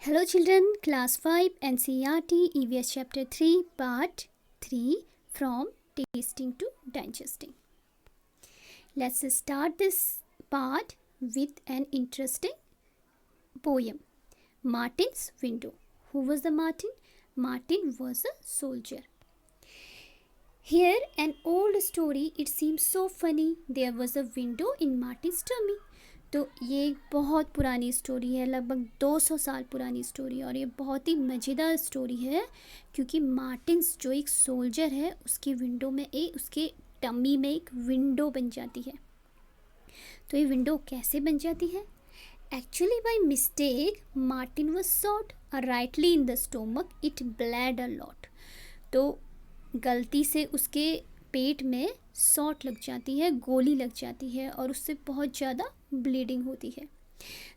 Hello children, class 5 NCERT EVS chapter 3 part 3 from tasting to digesting. Let's start this part with an interesting poem. Martin's Window. Who was the Martin? Martin was a soldier. Here an old story, it seems so funny. There was a window in Martin's tummy. तो ये एक बहुत पुरानी story है, लगभग 200 साल पुरानी story, और ये बहुत ही मज़ेदार स्टोरी है क्योंकि मार्टिन्स जो एक सोल्जर है उसकी विंडो में उसके टमी में एक विंडो बन जाती है। तो ये विंडो कैसे बन जाती है? Actually by mistake Martin was shot rightly in the stomach, it blood a lot. तो गलती से उसके पेट में शॉट लग जाती है, गोली लग जाती है और उससे बहुत ज़्यादा ब्लीडिंग होती है।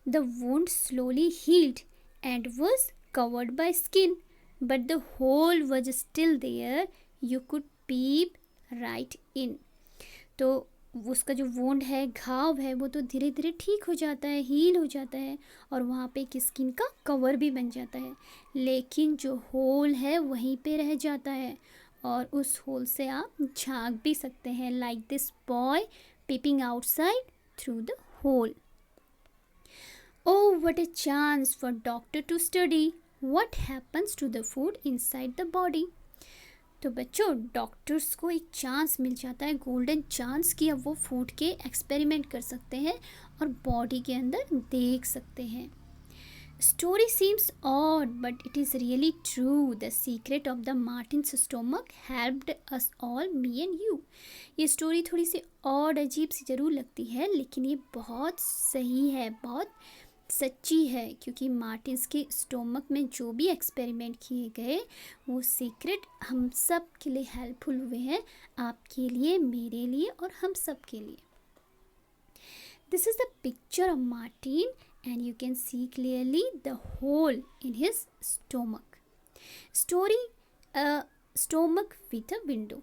The wound slowly healed and was covered by skin but the hole was still there, you could peep right in. तो उसका जो वुंड है, घाव है, वो तो धीरे धीरे ठीक हो जाता है, हील हो जाता है और वहाँ पे एक स्किन का कवर भी बन जाता है, लेकिन जो होल है वहीं पे रह जाता है और उस होल से आप झांक भी सकते हैं, like this boy peeping outside through the hole. Oh, what a chance for doctor to study what happens to the food inside the body. तो बच्चों, डॉक्टर्स को एक चांस मिल जाता है, गोल्डन चांस, कि अब वो फूड के एक्सपेरिमेंट कर सकते हैं और बॉडी के अंदर देख सकते हैं। Story seems odd, but it is really true. The secret of the Martin's stomach helped us all, me and you. ये स्टोरी थोड़ी सी और अजीब सी ज़रूर लगती है, लेकिन ये बहुत सही है, बहुत सच्ची है, क्योंकि मार्टिन्स के स्टोमक में जो भी एक्सपेरिमेंट किए गए वो सीक्रेट हम सब के लिए हेल्पफुल हुए हैं, आपके लिए, मेरे लिए और हम सब के लिए। This is the picture of Martin and you can see clearly the hole in his stomach. Story stomach with a window.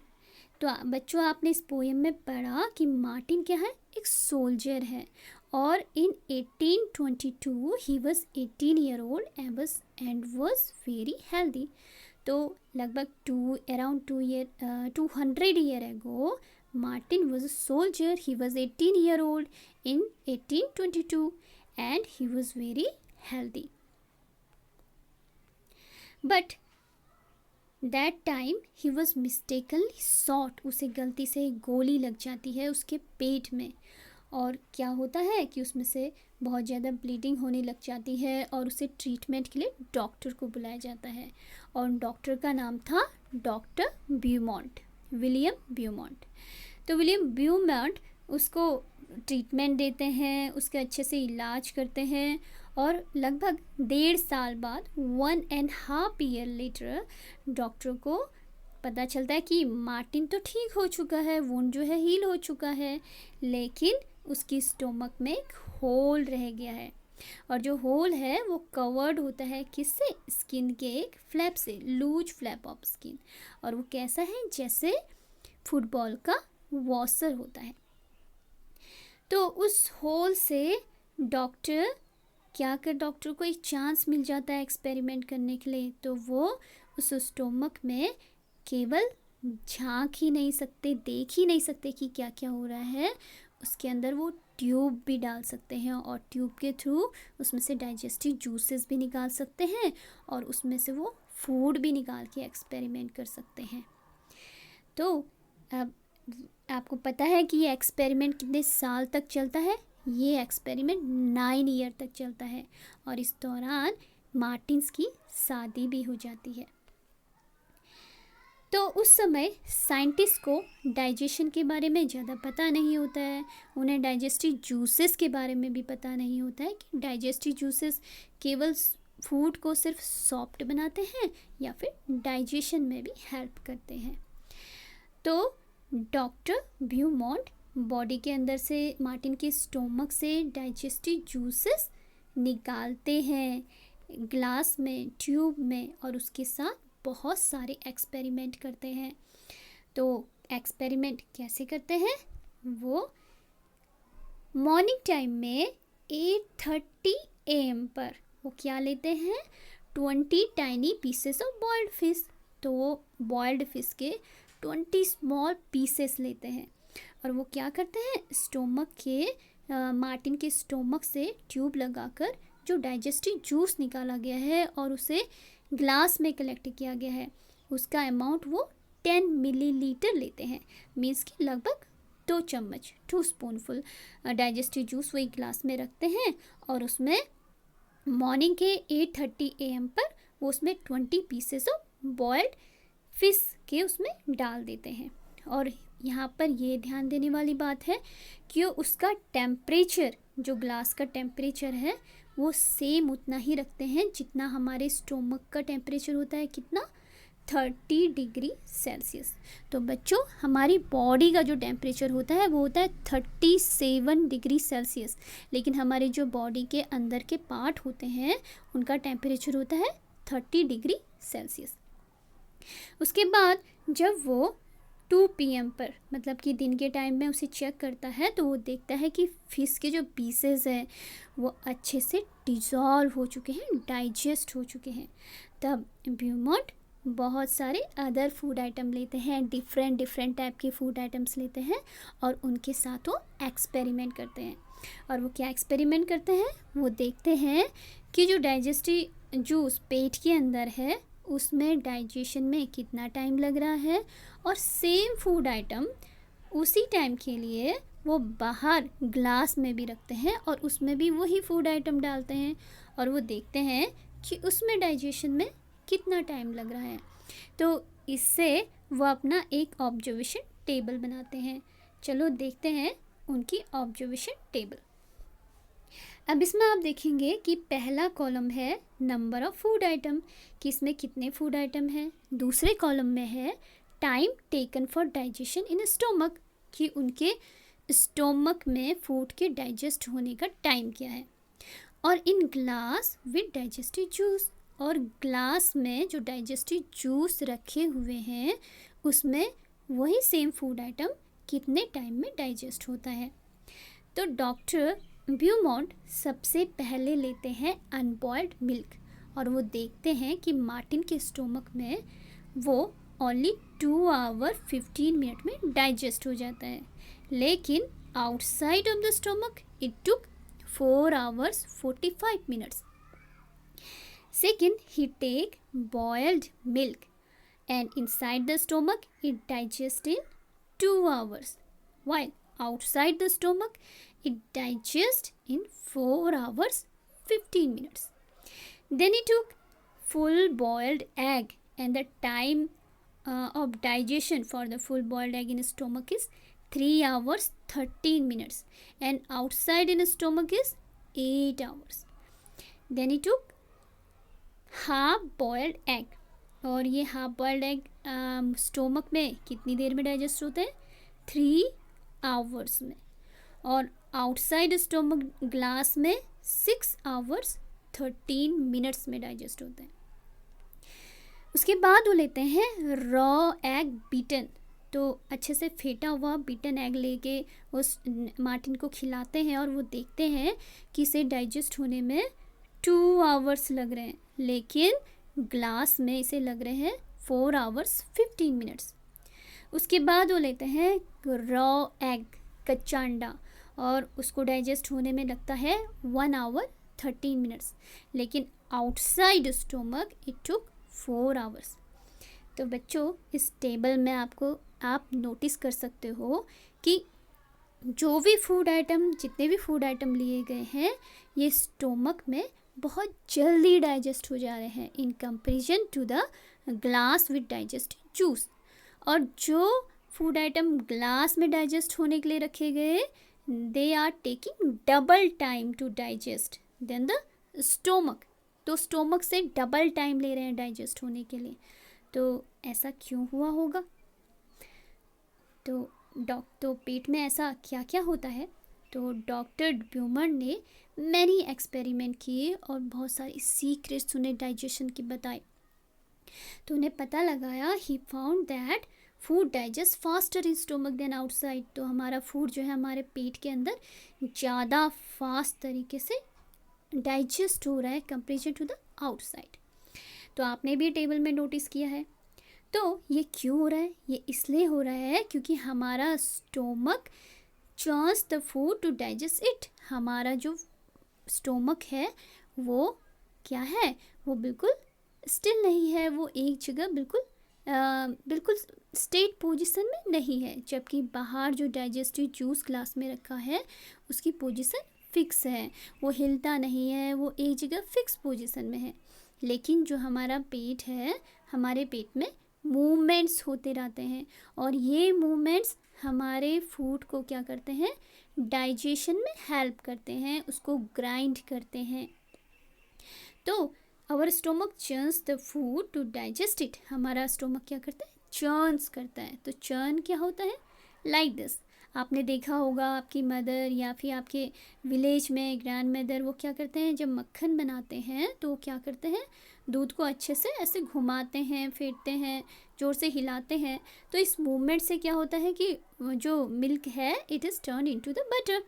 तो बच्चों, आपने इस पोएम में पढ़ा कि मार्टिन क्या है? एक सोल्जर है और इन 1822 he was 18 year old and was very healthy. तो लगभग around 200 year ago Martin was a soldier. He was 18 year old in 1822 and he was very healthy. But that time he was mistakenly shot. उसे गलती से गोली लग जाती है उसके पेट में और क्या होता है कि उसमें से बहुत ज़्यादा ब्लीडिंग होने लग जाती है और उसे ट्रीटमेंट के लिए डॉक्टर को बुलाया जाता है और डॉक्टर का नाम था डॉक्टर ब्यूमॉन्ट, विलियम ब्यूमॉन्ट। तो विलियम ब्यूमॉन्ट उसको ट्रीटमेंट देते हैं, उसके अच्छे से इलाज करते हैं और लगभग 1.5 साल बाद 1.5 ईयर लेटर डॉक्टर को पता चलता है कि मार्टिन तो ठीक हो चुका है, वुंड जो है हील हो चुका है, लेकिन उसकी स्टोमक में एक होल रह गया है और जो होल है वो कवर्ड होता है किससे? स्किन के एक फ्लैप से, लूज फ्लैप ऑफ स्किन, और वो कैसा है? जैसे फुटबॉल का वॉशर होता है। तो उस होल से डॉक्टर को एक चांस मिल जाता है एक्सपेरिमेंट करने के लिए। तो वो उस स्टोमक में केवल झांक ही नहीं सकते, देख ही नहीं सकते कि क्या क्या हो रहा है, उसके अंदर वो ट्यूब भी डाल सकते हैं और ट्यूब के थ्रू उसमें से डाइजेस्टिव जूसेस भी निकाल सकते हैं और उसमें से वो फूड भी निकाल के एक्सपेरिमेंट कर सकते हैं। तो अब आपको पता है कि ये एक्सपेरिमेंट कितने साल तक चलता है? ये एक्सपेरिमेंट 9 ईयर तक चलता है और इस दौरान मार्टिन्स की शादी भी हो जाती है। तो उस समय साइंटिस्ट को डाइजेशन के बारे में ज़्यादा पता नहीं होता है, उन्हें डाइजेस्टिव जूसेस के बारे में भी पता नहीं होता है कि डाइजेस्टिव जूसेस केवल फूड को सिर्फ सॉफ्ट बनाते हैं या फिर डाइजेशन में भी हेल्प करते हैं। तो डॉक्टर ब्यूमॉन्ट बॉडी के अंदर से, मार्टिन के स्टोमक से डाइजेस्टिव जूसेस निकालते हैं ग्लास में, ट्यूब में, और उसके साथ बहुत सारे एक्सपेरिमेंट करते हैं। तो एक्सपेरिमेंट कैसे करते हैं? वो मॉर्निंग टाइम में 8:30 AM पर वो क्या लेते हैं, 20 tiny pieces of boiled fish. तो वो बॉइल्ड फिश के 20 स्मॉल पीसेस लेते हैं और वो क्या करते हैं, स्टोमक के मार्टिन के स्टोमक से ट्यूब लगाकर जो डाइजेस्टिव जूस निकाला गया है और उसे ग्लास में कलेक्ट किया गया है, उसका अमाउंट वो 10 मिलीलीटर लेते हैं। मीन्स कि लगभग 2 चम्मच 2 स्पूनफुल डाइजेस्टिव जूस वही ग्लास में रखते हैं और उसमें मॉर्निंग के 8:30 AM पर वो उसमें 20 पीसेस ऑफ बॉइल्ड फिश के उसमें डाल देते हैं। और यहाँ पर ये ध्यान देने वाली बात है कि उसका टेम्परेचर, जो ग्लास का टेम्परेचर है, वो सेम उतना ही रखते हैं जितना हमारे स्टोमक का टेम्परेचर होता है, कितना, 30 डिग्री सेल्सियस। तो बच्चों, हमारी बॉडी का जो टेम्परेचर होता है वो होता है 37 डिग्री सेल्सियस, लेकिन हमारे जो बॉडी के अंदर के पार्ट होते हैं उनका टेम्परेचर होता है 30 डिग्री सेल्सियस। उसके बाद जब वो 2 PM पर, मतलब कि दिन के टाइम में उसे चेक करता है, तो वो देखता है कि फिश के जो पीसेस हैं वो अच्छे से डिज़ोल्व हो चुके हैं, डाइजेस्ट हो चुके हैं। तब ब्यूमॉन्ट बहुत सारे अदर फूड आइटम लेते हैं, डिफरेंट टाइप के फूड आइटम्स लेते हैं और उनके साथ वो एक्सपेरिमेंट करते हैं। और वो क्या एक्सपेरिमेंट करते हैं, वो देखते हैं कि जो डाइजेस्टिव जूस पेट के अंदर है उसमें डाइजेशन में कितना टाइम लग रहा है, और सेम फूड आइटम उसी टाइम के लिए वो बाहर ग्लास में भी रखते हैं और उसमें भी वही फूड आइटम डालते हैं और वो देखते हैं कि उसमें डाइजेशन में कितना टाइम लग रहा है। तो इससे वो अपना एक ऑब्जर्वेशन टेबल बनाते हैं। चलो देखते हैं उनकी ऑब्जर्वेशन टेबल। अब इसमें आप देखेंगे कि पहला कॉलम है नंबर ऑफ फूड आइटम, कि इसमें कितने फूड आइटम हैं। दूसरे कॉलम में है time taken for digestion in stomach, कि उनके स्टोमक में फूड के डाइजेस्ट होने का टाइम क्या है। और in glass with digestive juice, और ग्लास में जो डाइजेस्टिव जूस रखे हुए हैं उसमें वही सेम फूड आइटम कितने टाइम में डाइजेस्ट होता है। तो डॉक्टर ब्यूमॉन्ट सबसे पहले लेते हैं अनबॉइल्ड मिल्क और वो देखते हैं कि मार्टिन के स्टोमक में वो ओनली 2 आवर 15 मिनट में डाइजेस्ट हो जाता है, लेकिन outside of the stomach it took 4 hours 45 minutes. Second, he take boiled milk and inside the stomach it digests in 2 hours, while outside the stomach it digests in 4 hours 15 minutes. Then he took full boiled egg and the time of digestion for the full boiled egg in stomach is 3 hours 13 minutes and outside in stomach is 8 hours. Then he took half boiled egg, और ये half boiled egg stomach में कितनी देर में digest होते हैं, 3 hours में, और outside stomach glass में 6 आवर्स 13 मिनट्स में डाइजेस्ट होते हैं। उसके बाद वो लेते हैं रॉ एग बीटन, तो अच्छे से फेटा हुआ बीटन एग लेके उस मार्टिन को खिलाते हैं और वो देखते हैं कि इसे डाइजेस्ट होने में 2 आवर्स लग रहे हैं, लेकिन ग्लास में इसे लग रहे हैं 4 आवर्स 15 मिनट्स। उसके बाद वो लेते हैं रॉ एग, कच्चा अंडा, और उसको डाइजेस्ट होने में लगता है 1 आवर 13 मिनट्स, लेकिन outside stomach it took 4 hours. तो बच्चों, इस टेबल में आप नोटिस कर सकते हो कि जो भी फूड आइटम, जितने भी फूड आइटम लिए गए हैं, ये स्टोमक में बहुत जल्दी डाइजेस्ट हो जा रहे हैं in comparison to the glass with digestive juice. और जो फूड आइटम ग्लास में डाइजेस्ट होने के लिए रखे गए, they are taking double time to digest than the stomach, तो स्टोमक से डबल टाइम ले रहे हैं डाइजेस्ट होने के लिए। तो ऐसा क्यों हुआ होगा? तो पेट में ऐसा क्या क्या होता है? तो डॉक्टर ब्यूमॉन्ट ने मैनी एक्सपेरिमेंट किए और बहुत सारी सीक्रेट्स उन्हें डाइजेशन की बताई। तो उन्हें पता लगाया, he found that food digest faster in stomach than outside. तो हमारा फूड जो है हमारे पेट के अंदर ज़्यादा फास्ट तरीके से डाइजेस्ट हो रहा है कंपेरिजन टू द आउटसाइड। तो आपने भी टेबल में नोटिस किया है। तो ये क्यों हो रहा है? ये इसलिए हो रहा है क्योंकि हमारा stomach churns the food to digest it. हमारा जो स्टोमक है वो क्या है? वो बिल्कुल स्टिल नहीं है, वो एक जगह बिल्कुल स्टेट पोजीशन में नहीं है, जबकि बाहर जो डाइजेस्टिव जूस ग्लास में रखा है उसकी पोजीशन फिक्स है, वो हिलता नहीं है, वो एक जगह फिक्स पोजीशन में है। लेकिन जो हमारा पेट है, हमारे पेट में मूवमेंट्स होते रहते हैं और ये मूवमेंट्स हमारे फूड को क्या करते हैं? डाइजेशन में हेल्प करते हैं, उसको ग्राइंड करते हैं। तो our stomach churns the food to digest it. हमारा स्टोमक क्या करता है? चर्न्स करता है। तो चर्न क्या होता है? Like this. आपने देखा होगा आपकी मदर या फिर आपके विलेज में ग्रैंड मदर, वो क्या करते हैं? जब मक्खन बनाते हैं तो वो क्या करते हैं? दूध को अच्छे से ऐसे घुमाते हैं, फेंटते हैं, ज़ोर से हिलाते हैं। तो इस मूवमेंट से क्या होता है कि जो मिल्क है it is turn into the butter.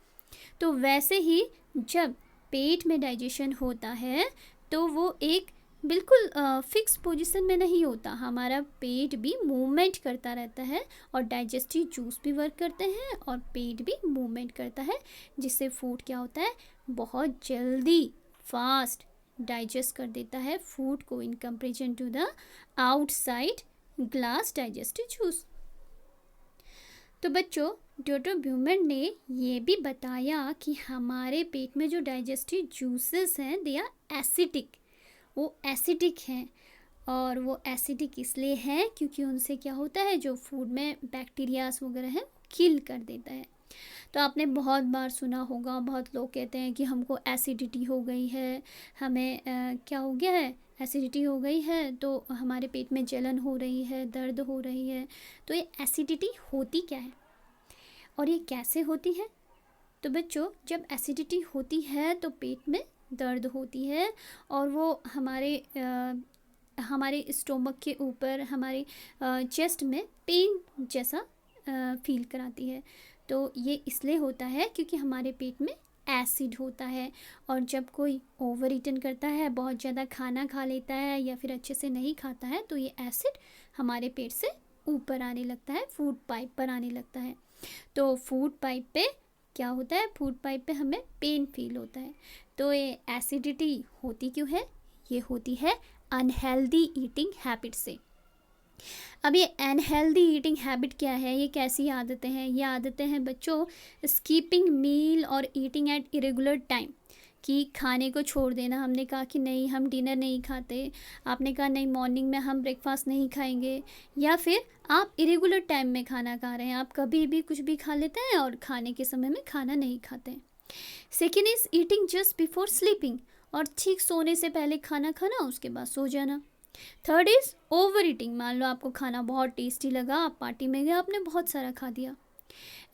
तो वैसे ही जब पेट में डाइजेशन होता है तो वो एक बिल्कुल फिक्स पोजीशन में नहीं होता। हमारा पेट भी मूवमेंट करता रहता है और डाइजेस्टिव जूस भी वर्क करते हैं और पेट भी मूवमेंट करता है, जिससे फूड क्या होता है? बहुत जल्दी फास्ट डाइजेस्ट कर देता है फूड को in comparison to the outside glass digestive juice. तो बच्चों, डॉक्टर ब्यूमेंट ने ये भी बताया कि हमारे पेट में जो डाइजेस्टिव जूसेस हैं दे आर एसिडिक। वो एसिडिक हैं और वो एसिडिक इसलिए हैं क्योंकि उनसे क्या होता है? जो फूड में बैक्टीरियाज वगैरह हैं किल कर देता है। तो आपने बहुत बार सुना होगा, बहुत लोग कहते हैं कि हमको एसिडिटी हो गई है, हमें क्या हो गया है? एसिडिटी हो गई है, तो हमारे पेट में जलन हो रही है, दर्द हो रही है। तो ये एसिडिटी होती क्या है और ये कैसे होती है? तो बच्चों, जब एसिडिटी होती है तो पेट में दर्द होती है और वो हमारे स्टोमक के ऊपर, हमारे चेस्ट में पेन जैसा फील कराती है। तो ये इसलिए होता है क्योंकि हमारे पेट में एसिड होता है और जब कोई ओवर ईटन करता है, बहुत ज़्यादा खाना खा लेता है या फिर अच्छे से नहीं खाता है, तो ये एसिड हमारे पेट से ऊपर आने लगता है, फूड पाइप पर आने लगता है। तो फूड पाइप पे क्या होता है? फूड पाइप पे हमें पेन फील होता है। तो ये एसिडिटी होती क्यों है? ये होती है अनहेल्दी ईटिंग हैबिट से। अब ये अनहेल्दी ईटिंग हैबिट क्या है? ये कैसी आदतें हैं? ये आदतें हैं बच्चों, स्कीपिंग मील और ईटिंग एट इरेगुलर टाइम, कि खाने को छोड़ देना। हमने कहा कि नहीं, हम डिनर नहीं खाते, आपने कहा नहीं मॉर्निंग में हम ब्रेकफास्ट नहीं खाएंगे, या फिर आप इरेगुलर टाइम में खाना खा रहे हैं, आप कभी भी कुछ भी खा लेते हैं और खाने के समय में खाना नहीं खाते हैं। Second is eating just before sleeping, और ठीक सोने से पहले खाना खाना, उसके बाद सो जाना। थर्ड इज़ ओवर ईटिंग, मान लो आपको खाना बहुत टेस्टी लगा, आप पार्टी में गए, आपने बहुत सारा खा दिया।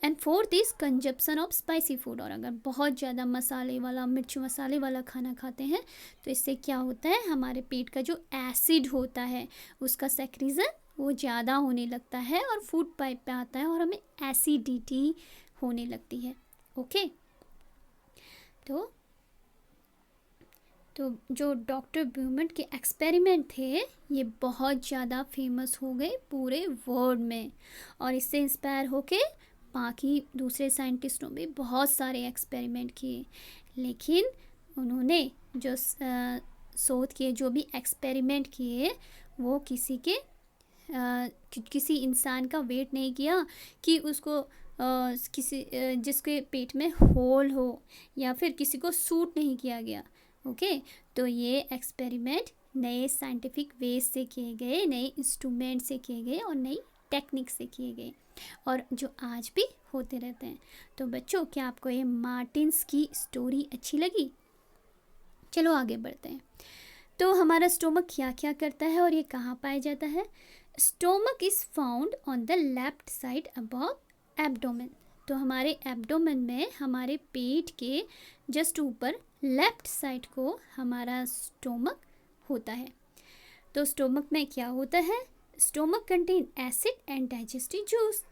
And fourth is consumption of spicy food, और अगर बहुत ज़्यादा मसाले वाला, मिर्च मसाले वाला खाना खाते हैं तो इससे क्या होता है? हमारे पेट का जो एसिड होता है उसका सेक्रीजन वो ज़्यादा होने लगता है और फूड पाइप पे आता है और हमें एसिडिटी होने लगती है। ओके, तो जो डॉक्टर ब्यूमेंट के एक्सपेरिमेंट थे ये बहुत ज़्यादा फेमस हो गए पूरे वर्ल्ड में, और इससे इंस्पायर होके बाकी दूसरे साइंटिस्टों भी बहुत सारे एक्सपेरिमेंट किए। लेकिन उन्होंने जो शोध किए, जो भी एक्सपेरिमेंट किए, वो किसी इंसान का वेट नहीं किया कि उसको किसी जिसके पेट में होल हो, या फिर किसी को सूट नहीं किया गया। ओके, तो ये एक्सपेरिमेंट नए साइंटिफिक वेज से किए गए, नए इंस्ट्रूमेंट से किए गए और नई टेक्निक से किए गए, और जो आज भी होते रहते हैं। तो बच्चों, क्या आपको ये मार्टिन्स की स्टोरी अच्छी लगी? चलो आगे बढ़ते हैं। तो हमारा स्टोमक क्या क्या करता है और ये कहाँ पाया जाता है? Stomach is found on the left side above abdomen. तो हमारे एब्डोमेन में, हमारे पेट के जस्ट ऊपर लेफ्ट साइड को हमारा स्टोमक होता है। तो स्टोमक में क्या होता है? Stomach contain acid and digestive juice.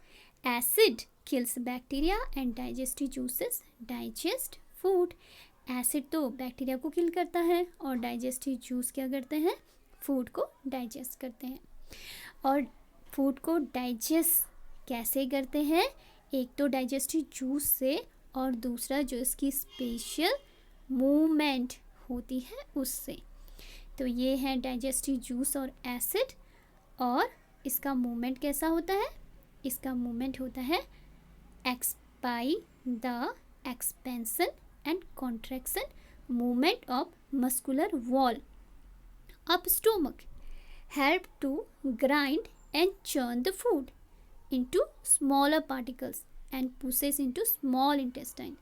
Acid kills bacteria and digestive juices digest food. Acid तो बैक्टीरिया को किल करता है और डाइजेस्टिव जूस क्या करते हैं, फूड को डाइजेस्ट करते हैं। और फूड को डाइजेस्ट कैसे करते हैं, एक तो डाइजेस्टिव जूस से और दूसरा जो इसकी स्पेशल मूवमेंट होती है उससे। तो ये है डाइजेस्टिव जूस और एसिड। और इसका मूवमेंट कैसा होता है, इसका मूवमेंट होता है एक्सपाई the expansion and contraction movement of muscular wall of stomach help to grind and churn the food into smaller particles and pushes into small intestine।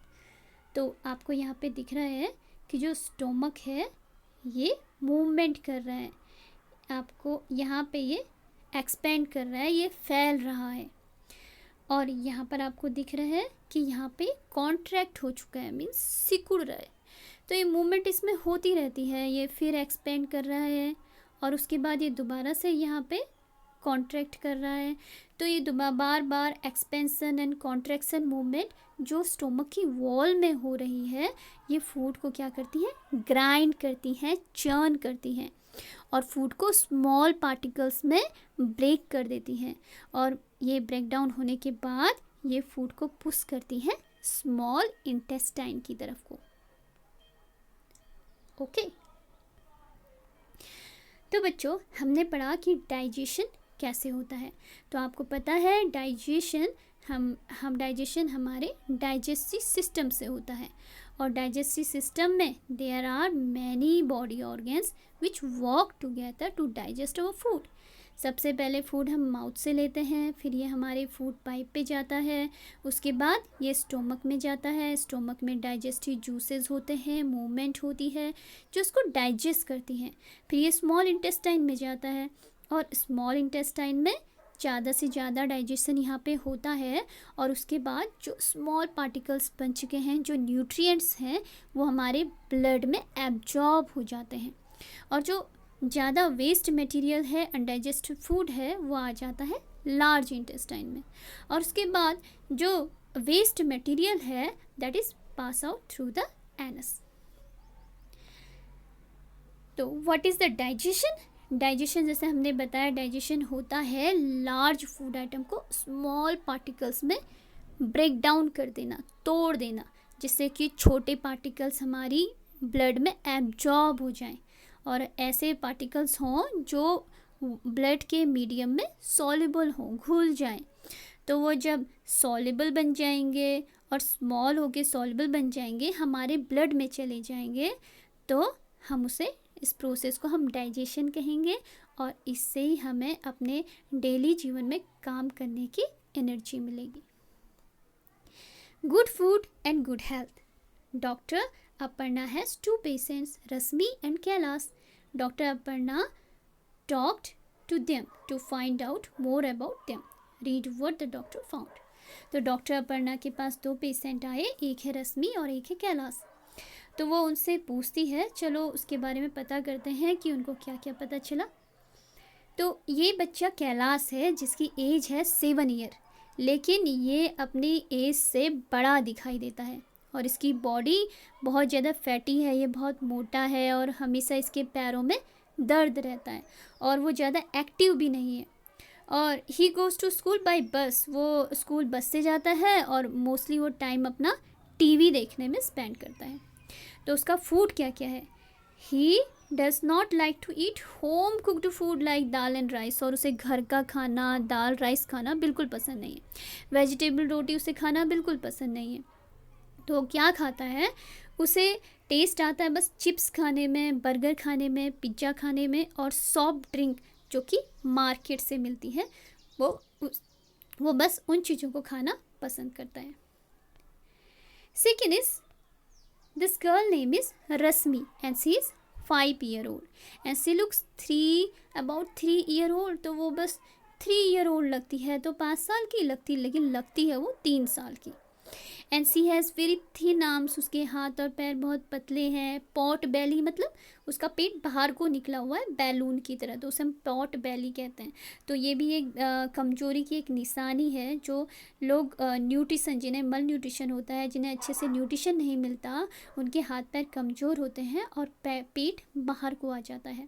तो आपको यहाँ पे दिख रहा है कि जो स्टोमक है ये मूवमेंट कर रहा है, आपको यहाँ पे ये एक्सपेंड कर रहा है, ये फैल रहा है। और यहाँ पर आपको दिख रहा है कि यहाँ पे कॉन्ट्रैक्ट हो चुका है, मीन्स सिकुड़ रहा है। तो ये मूवमेंट इसमें होती रहती है, ये फिर एक्सपेंड कर रहा है और उसके बाद ये दोबारा से यहाँ पे कॉन्ट्रैक्ट कर रहा है। तो ये बार बार एक्सपेंशन एंड कॉन्ट्रैक्शन मूवमेंट जो स्टोमक की वॉल में हो रही है, ये फूड को क्या करती है, ग्राइंड करती हैं, चर्न करती हैं और फूड को स्मॉल पार्टिकल्स में ब्रेक कर देती हैं। और ये ब्रेक डाउन होने के बाद ये फूड को पुश करती हैं स्मॉल इंटेस्टाइन की तरफ को। ओके, तो बच्चों हमने पढ़ा कि डाइजेशन कैसे होता है। तो आपको पता है डाइजेशन हम डाइजेशन हमारे डाइजेस्टिव सिस्टम से होता है। और डाइजेस्टिव सिस्टम में there are many body organs which work together to digest our food. सबसे पहले फूड हम माउथ से लेते हैं, फिर ये हमारे फूड पाइप पे जाता है, उसके बाद ये स्टोमक में जाता है। स्टोमक में डाइजेस्टिव जूसेस होते हैं, मूवमेंट होती है जो इसको डाइजेस्ट करती हैं। फिर ये स्मॉल इंटेस्टाइन में जाता है और स्मॉल इंटेस्टाइन में ज़्यादा से ज़्यादा डाइजेशन यहाँ पे होता है। और उसके बाद जो स्मॉल पार्टिकल्स बन चुके हैं, जो न्यूट्रिएंट्स हैं, वो हमारे ब्लड में एब्जॉर्ब हो जाते हैं। और जो ज़्यादा वेस्ट मटेरियल है, अनडाइजेस्टेड फूड है, वो आ जाता है लार्ज इंटेस्टाइन में। और उसके बाद जो वेस्ट मटेरियल है that is pass out through the anus. तो what is the digestion? Digestion जैसे हमने बताया, डाइजेशन होता है लार्ज फूड आइटम को स्मॉल पार्टिकल्स में ब्रेक डाउन कर देना, तोड़ देना, जिससे कि छोटे पार्टिकल्स हमारी ब्लड में एब्जॉर्ब हो जाएं और ऐसे पार्टिकल्स हों जो ब्लड के मीडियम में सॉल्युबल हों, घुल जाएं। तो वो जब सॉल्युबल बन जाएंगे और स्मॉल होके सॉल्युबल बन जाएंगे, हमारे ब्लड में चले जाएंगे, तो हम उसे, इस प्रोसेस को हम डाइजेशन कहेंगे। और इससे ही हमें अपने डेली जीवन में काम करने की एनर्जी मिलेगी। Good food and good health. Doctor Aparna has 2 patients, Rasmi and Kailas. Dr. Aparna talked to them to find out more about them. Read what the doctor found. तो डॉक्टर अपर्णा के पास 2 patient आए, एक है रश्मि और एक है कैलाश। तो वो उनसे पूछती है, चलो उसके बारे में पता करते हैं कि उनको क्या क्या पता चला। तो ये बच्चा कैलाश है जिसकी एज है 7 ईयर, लेकिन ये अपनी एज से बड़ा दिखाई देता है और इसकी बॉडी बहुत ज़्यादा फैटी है, ये बहुत मोटा है और हमेशा इसके पैरों में दर्द रहता है और वो ज़्यादा एक्टिव भी नहीं है। और he goes to school by bus, वो स्कूल बस से जाता है और मोस्टली वो टाइम अपना टीवी देखने में स्पेंड करता है। तो उसका फूड क्या क्या है? He does not like to eat home cooked food like dal and rice. और उसे घर का खाना, दाल राइस खाना बिल्कुल पसंद नहीं है। वेजिटेबल रोटी उसे खाना बिल्कुल पसंद नहीं है। तो क्या खाता है, उसे टेस्ट आता है बस चिप्स खाने में, बर्गर खाने में, पिज्ज़ा खाने में और सॉफ्ट ड्रिंक जो कि मार्केट से मिलती है, वो बस उन चीज़ों को खाना पसंद करता है। Second is this girl name is Rashmi and she is 5 year old and she looks about 3 year old। तो वो बस 3 year old लगती है, तो 5 साल की लगती, लेकिन लगती है वो 3 साल की। And she has very thin arms, उसके हाथ और पैर बहुत पतले हैं। पॉट बेली मतलब उसका पेट बाहर को निकला हुआ है बैलून की तरह, तो उसे हम पॉट बेली कहते हैं। तो ये भी एक कमजोरी की एक निशानी है। जो लोग न्यूट्रिशन, जिन्हें मल न्यूट्रिशन होता है, जिन्हें अच्छे से न्यूट्रिशन नहीं मिलता, उनके हाथ पैर कमज़ोर होते हैं और पेट बाहर को आ जाता है।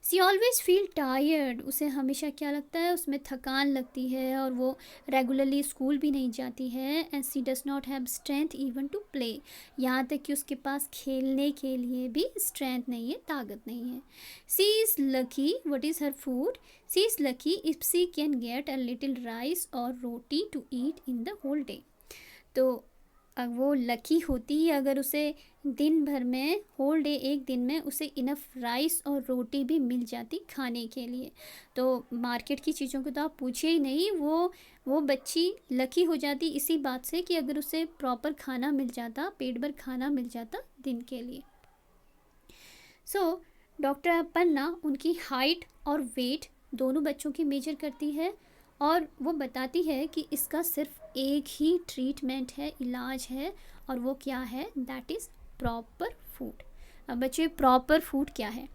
सी ऑलवेज फील टायर्ड, उसे हमेशा क्या लगता है, उसमें थकान लगती है और वो रेगुलरली स्कूल भी नहीं जाती है। And she does not have strength even to play, यहाँ तक कि उसके पास खेलने के लिए भी स्ट्रेंथ नहीं है, ताकत नहीं है। She is lucky, what is her food, she is lucky if she can get a little rice और roti to eat in the whole day. तो वो लकी होती है अगर उसे दिन भर में, होल डे, एक दिन में उसे इनफ राइस और रोटी भी मिल जाती खाने के लिए। तो मार्केट की चीज़ों को तो आप पूछिए ही नहीं, वो बच्ची लकी हो जाती इसी बात से कि अगर उसे प्रॉपर खाना मिल जाता, पेट भर खाना मिल जाता दिन के लिए। सो डॉक्टर अपर्णा उनकी हाइट और वेट दोनों बच्चों की मेजर करती है और वो बताती है कि इसका सिर्फ एक ही ट्रीटमेंट है, इलाज है, और वो क्या है, दैट इज़ प्रॉपर फूड। अब बच्चे, प्रॉपर फूड क्या है?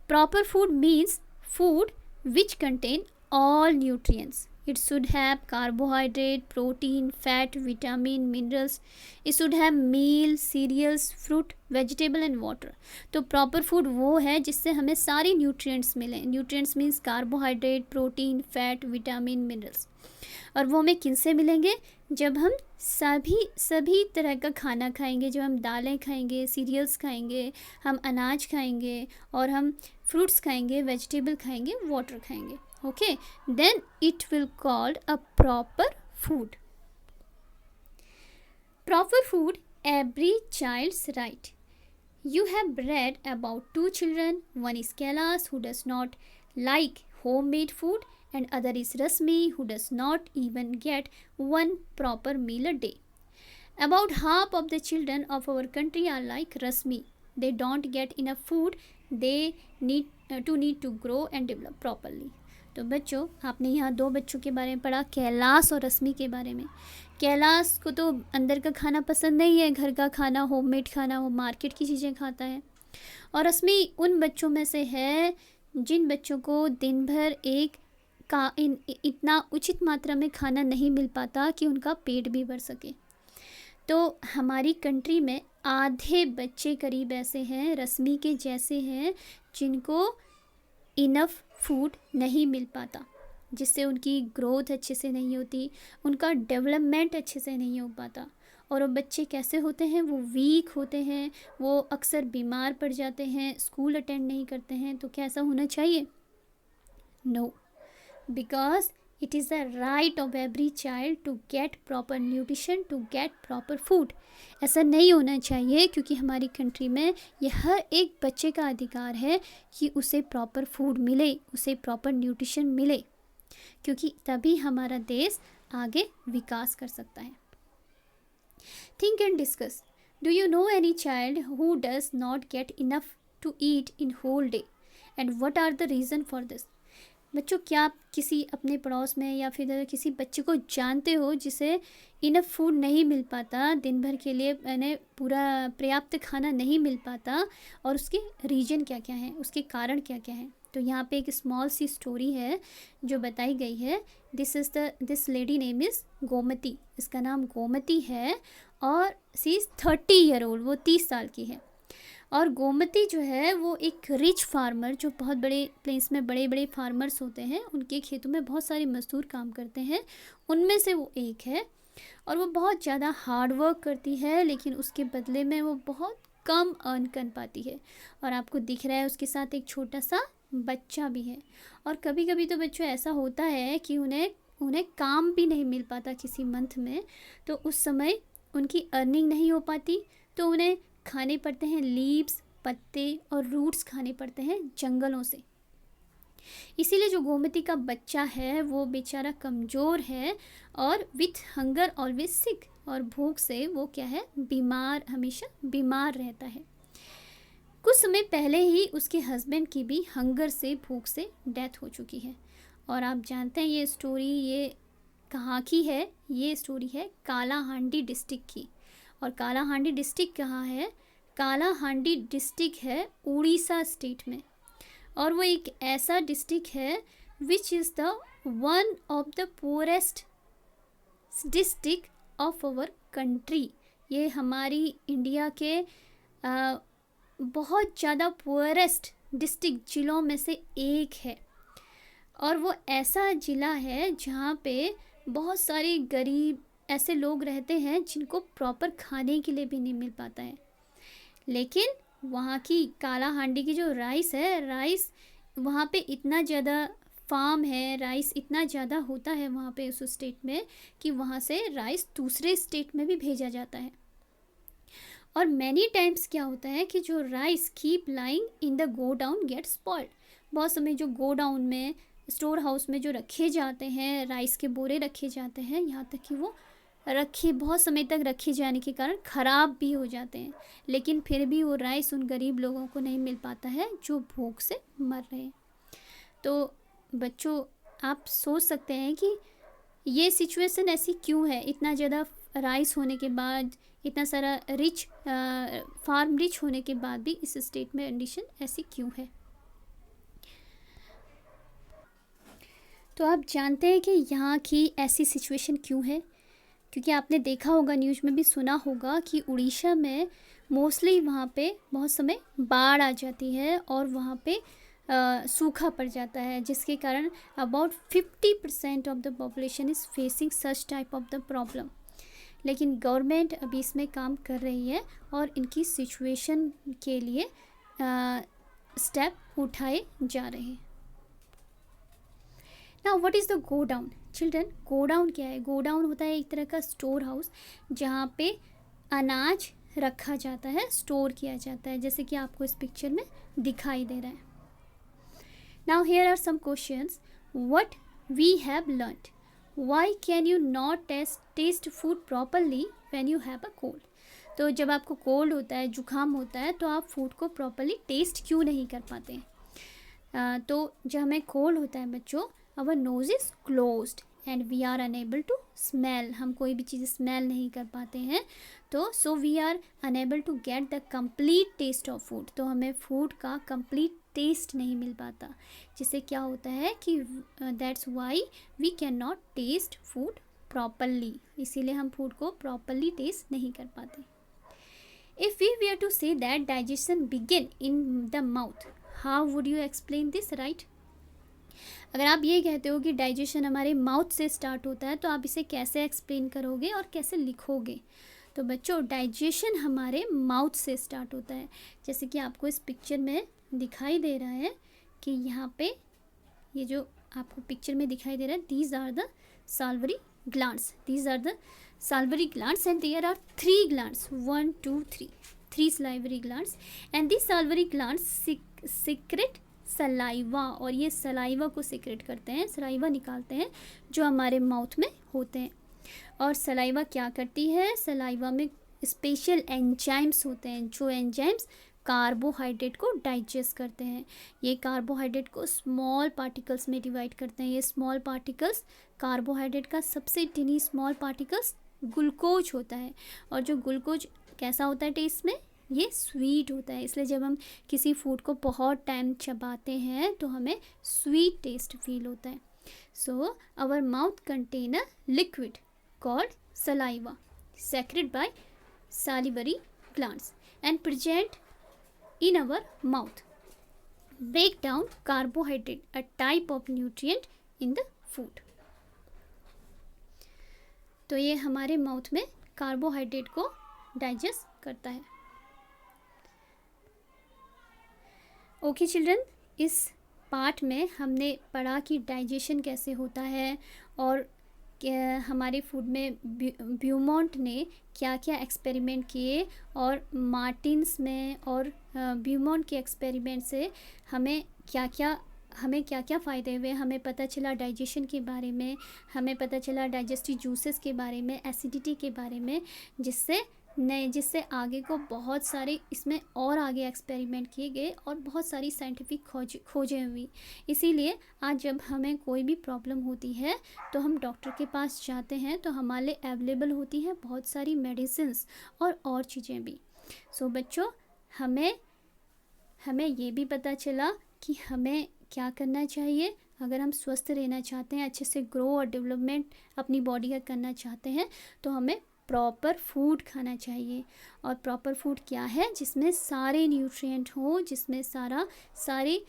Proper food means food which contain all nutrients. It should have carbohydrate, protein, fat, vitamin, minerals. It should have meal, cereals, fruit, vegetable and water. तो proper food वो है जिससे हमें सारी न्यूट्रिएंट्स मिलें। Nutrients means carbohydrate, protein, fat, vitamin, minerals. और वो हमें किनसे मिलेंगे? जब हम सभी तरह का खाना खाएंगे, जब हम दालें खाएंगे, सीरियल्स खाएंगे, हम अनाज खाएंगे और हम फ्रूट्स खाएंगे, वेजिटेबल खाएंगे, वाटर खाएंगे। Okay, then it will called a proper food. Proper food, every child's right. You have read about two children. One is Kailash, who does not like homemade food, and other is Rasmi, who does not even get one proper meal a day. About half of the children of our country are like Rasmi. They don't get enough food. They need to grow and develop properly. तो बच्चों, आपने यहाँ दो बच्चों के बारे में पढ़ा, कैलाश और रश्मि के बारे में। कैलाश को तो अंदर का खाना पसंद नहीं है, घर का खाना, होममेड खाना, वो मार्केट की चीज़ें खाता है। और रश्मि उन बच्चों में से है जिन बच्चों को दिन भर इतना उचित मात्रा में खाना नहीं मिल पाता कि उनका पेट भी भर सके। तो हमारी कंट्री में आधे बच्चे करीब ऐसे हैं, रश्मि के जैसे हैं, जिनको इनफ फूड नहीं मिल पाता, जिससे उनकी ग्रोथ अच्छे से नहीं होती, उनका डेवलपमेंट अच्छे से नहीं हो पाता। और वो बच्चे कैसे होते हैं? वो वीक होते हैं, वो अक्सर बीमार पड़ जाते हैं, स्कूल अटेंड नहीं करते हैं। तो क्या ऐसा होना चाहिए? No, because it is the right of every child to get proper nutrition, to get proper food. ऐसा नहीं होना चाहिए, क्योंकि हमारी कंट्री में यह हर एक बच्चे का अधिकार है कि उसे प्रॉपर फूड मिले, उसे प्रॉपर न्यूट्रिशन मिले, क्योंकि तभी हमारा देश आगे विकास कर सकता है। Think and discuss. Do you know any child who does not get enough to eat in whole day? And what are the reason for this? बच्चों, क्या आप किसी अपने पड़ोस में या फिर किसी बच्चे को जानते हो जिसे इनफ फूड नहीं मिल पाता, दिन भर के लिए यानी पूरा पर्याप्त खाना नहीं मिल पाता, और उसके रीजन क्या क्या हैं, उसके कारण क्या क्या हैं? तो यहाँ पे एक स्मॉल सी स्टोरी है जो बताई गई है। This lady name is Gomti, इसका नाम गोमती है और सी इज़ 30 ईयर ओल्ड, वो 30 साल की है। और गोमती जो है वो एक रिच फार्मर, जो बहुत बड़े प्लेस में बड़े बड़े फार्मर्स होते हैं, उनके खेतों में बहुत सारे मजदूर काम करते हैं, उनमें से वो एक है। और वो बहुत ज़्यादा हार्ड वर्क करती है, लेकिन उसके बदले में वो बहुत कम अर्न कर पाती है। और आपको दिख रहा है उसके साथ एक छोटा सा बच्चा भी है। और कभी कभी तो बच्चों ऐसा होता है कि उन्हें काम भी नहीं मिल पाता किसी मंथ में, तो उस समय उनकी अर्निंग नहीं हो पाती, तो उन्हें खाने पड़ते हैं लीव्स, पत्ते और रूट्स खाने पड़ते हैं जंगलों से। इसीलिए जो गोमती का बच्चा है वो बेचारा कमज़ोर है और विथ हंगर ऑलवेज सिक, और भूख से वो क्या है, बीमार, हमेशा बीमार रहता है। कुछ समय पहले ही उसके हस्बैंड की भी हंगर से, भूख से डेथ हो चुकी है। और आप जानते हैं ये स्टोरी, ये कहाँ की है? ये स्टोरी है कालाहांडी डिस्ट्रिक्ट की। और कालाहांडी डिस्ट्रिक्ट कहाँ है? कालाहांडी डिस्ट्रिक्ट है उड़ीसा स्टेट में। और वो एक ऐसा डिस्ट्रिक्ट है which is the one of the poorest district of our country. ये हमारी इंडिया के बहुत ज़्यादा पुअरेस्ट डिस्ट्रिक्ट ज़िलों में से एक है। और वो ऐसा ज़िला है जहाँ पे बहुत सारे गरीब ऐसे लोग रहते हैं जिनको प्रॉपर खाने के लिए भी नहीं मिल पाता है। लेकिन वहाँ की कालाहांडी की जो राइस है, राइस वहाँ पे इतना ज़्यादा फार्म है, राइस इतना ज़्यादा होता है वहाँ पे उस स्टेट में कि वहाँ से राइस दूसरे स्टेट में भी भेजा जाता है। और मैनी टाइम्स क्या होता है कि जो rice keep lying in the godown gate spoiled. बहुत समय जो गोडाउन में, स्टोर हाउस में जो रखे जाते हैं, राइस के बोरे रखे जाते हैं, यहाँ तक कि वो बहुत समय तक रखे जाने के कारण ख़राब भी हो जाते हैं। लेकिन फिर भी वो राइस उन गरीब लोगों को नहीं मिल पाता है जो भूख से मर रहे हैं। तो बच्चों, आप सोच सकते हैं कि ये सिचुएशन ऐसी क्यों है? इतना ज़्यादा राइस होने के बाद, इतना सारा फार्म रिच होने के बाद भी इस स्टेट में कंडीशन ऐसी क्यों है? तो आप जानते हैं कि यहाँ की ऐसी सिचुएशन क्यों है? क्योंकि आपने देखा होगा, न्यूज़ में भी सुना होगा कि उड़ीसा में मोस्टली वहाँ पे बहुत समय बाढ़ आ जाती है और वहाँ पे सूखा पड़ जाता है, जिसके कारण about 50% of the population is facing such type of the problem. लेकिन गवर्नमेंट अभी इसमें काम कर रही है और इनकी सिचुएशन के लिए स्टेप उठाए जा रहे हैं। Now what is the godown? Children, godown क्या है? गोडाउन होता है एक तरह का स्टोर हाउस जहाँ पे अनाज रखा जाता है, स्टोर किया जाता है, जैसे कि आपको इस पिक्चर में दिखाई दे रहा है। Now here are some questions what we have learned. Why can you not taste food properly when you have a cold? तो जब आपको कोल्ड होता है, जुकाम होता है, तो आप फूड को प्रॉपरली टेस्ट क्यों नहीं कर पाते हैं? तो जब हमें कोल्ड होता है बच्चों, our nose is closed and we are unable to smell। हम कोई भी चीज़ स्मेल नहीं कर पाते हैं, तो so we are unable to get the complete taste of food। तो हमें फूड का complete टेस्ट नहीं मिल पाता, जिससे क्या होता है कि that's why we cannot taste food properly। इसीलिए हम फूड को properly टेस्ट नहीं कर पाते। If we were to say that digestion begin in the mouth, how would you explain this, right? अगर आप ये कहते हो कि डाइजेशन हमारे माउथ से स्टार्ट होता है, तो आप इसे कैसे एक्सप्लेन करोगे और कैसे लिखोगे? तो बच्चों, डाइजेशन हमारे माउथ से स्टार्ट होता है, जैसे कि आपको इस पिक्चर में दिखाई दे रहा है कि यहाँ पे ये जो आपको पिक्चर में दिखाई दे रहा है, these are the salivary glands. These are the salivary glands and there are 3 glands, 1 2 3 salivary glands, and these salivary glands secrete saliva. और ये सलाइवा को सिक्रेट करते हैं, सलाइवा निकालते हैं जो हमारे माउथ में होते हैं। और सलाइवा क्या करती है? सलाइवा में स्पेशल एंजाइम्स होते हैं, जो एंजाइम्स कार्बोहाइड्रेट को डाइजेस्ट करते हैं। ये कार्बोहाइड्रेट को स्मॉल पार्टिकल्स में डिवाइड करते हैं। ये स्मॉल पार्टिकल्स, कार्बोहाइड्रेट का सबसे टिनी स्मॉल पार्टिकल्स ग्लूकोज होता है। और जो ग्लूकोज कैसा होता है टेस्ट में? ये स्वीट होता है। इसलिए जब हम किसी फूड को बहुत टाइम चबाते हैं तो हमें स्वीट टेस्ट फील होता है। So our mouth contain a liquid called saliva secreted by salivary glands and present in our mouth, break down carbohydrate, a type of nutrient in the food। तो ये हमारे mouth में carbohydrate को digest करता है। Okay children, इस part में हमने पढ़ा कि डाइजेशन कैसे होता है और हमारे फूड में ब्यूमॉन्ट ने क्या क्या एक्सपेरिमेंट किए, और मार्टिन्स में और ब्यूमॉन्ट के एक्सपेरिमेंट से हमें क्या क्या फ़ायदे हुए। हमें पता चला डाइजेशन के बारे में, हमें पता चला डाइजेस्टिव जूसेस के बारे में, एसिडिटी के बारे में, जिससे नए, जिससे आगे को बहुत सारे इसमें और आगे एक्सपेरिमेंट किए गए और बहुत सारी साइंटिफिक खोजें हुई। इसीलिए आज जब हमें कोई भी प्रॉब्लम होती है तो हम डॉक्टर के पास जाते हैं, तो हमारे लिए अवेलेबल होती हैं बहुत सारी मेडिसिन्स और चीज़ें भी। सो बच्चों, हमें ये भी पता चला कि हमें क्या करना चाहिए अगर हम स्वस्थ रहना चाहते हैं, अच्छे से ग्रो और डेवलपमेंट अपनी बॉडी का करना चाहते हैं, तो हमें प्रॉपर फूड खाना चाहिए। और प्रॉपर फूड क्या है? जिसमें सारे न्यूट्रिएंट हो, जिसमें सारे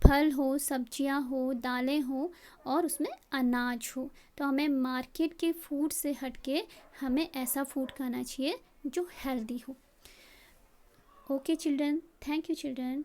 फल हो, सब्जियां हो, दालें हो और उसमें अनाज हो। तो हमें मार्केट के फूड से हटके हमें ऐसा फूड खाना चाहिए जो हेल्दी हो। Okay children, thank you children.